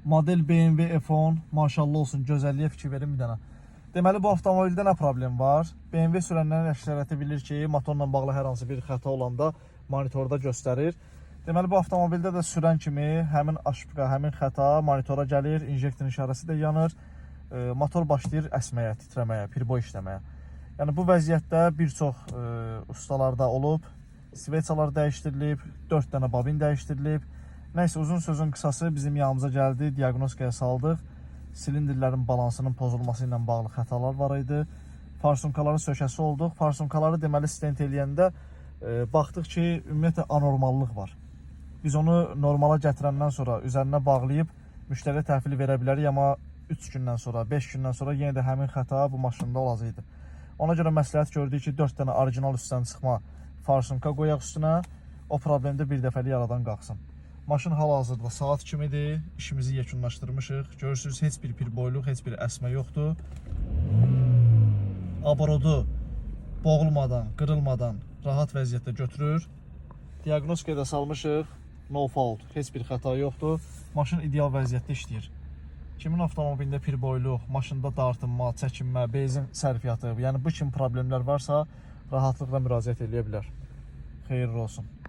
Model BMW F10, maşallah olsun, gözəlliyə fikir verin bir dənə. Deməli, bu avtomobildə nə problem var? BMW sürənlərin əksəriyyəti bilir ki, motorla bağlı hər hansı bir xəta olanda monitorda göstərir. Deməli, bu avtomobildə də sürən kimi həmin aşpıqa, həmin xəta monitora gəlir, injektorun işarəsi də yanır. Motor başlayır əsməyə, titrəməyə, pirboy işləməyə. Yəni, bu vəziyyətdə bir çox ustalarda olub, sveçalar dəyişdirilib, 4 dənə bobin dəyişdirilib. Nəysə, uzun sözün qısası bizim yanımıza gəldi, diaqnostikaya saldıq. Silindirlərin balansının pozulması ilə bağlı xətalar var idi. Farsonkaları sökəsi olduq. Farsonkaları deməli stent eləyəndə baxdıq ki, ümumiyyətlə anormallıq var. Biz onu normala gətirəndən sonra üzərinə bağlayıb müştəriyə təhvil verə bilərik, amma 3 gündən sonra, 5 gündən sonra yenə də həmin xəta bu maşında olacaqdı. Ona görə məsləhət gördük ki, 4 dənə orijinal üstdən çıxma farsonka qoyaq üstünə, o problemdə bir dəfəlik aradan qalxsın. Maşın hal-hazırda saat kimidir, işimizi yekunlaşdırmışıq. Görürsünüz, heç bir pirboyluq, heç bir əsmə yoxdur. Aborodu boğulmadan, qırılmadan rahat vəziyyətdə götürür. Diaqnostikaya da salmışıq, no fault, heç bir xəta yoxdur. Maşın ideal vəziyyətdə işləyir. Kimin avtomobilində pirboyluq, maşında dartınma, çəkinmə, benzin sərfiyyatı, yəni bu kimi problemlər varsa rahatlıqla müraciət edə bilər. Xeyirli olsun.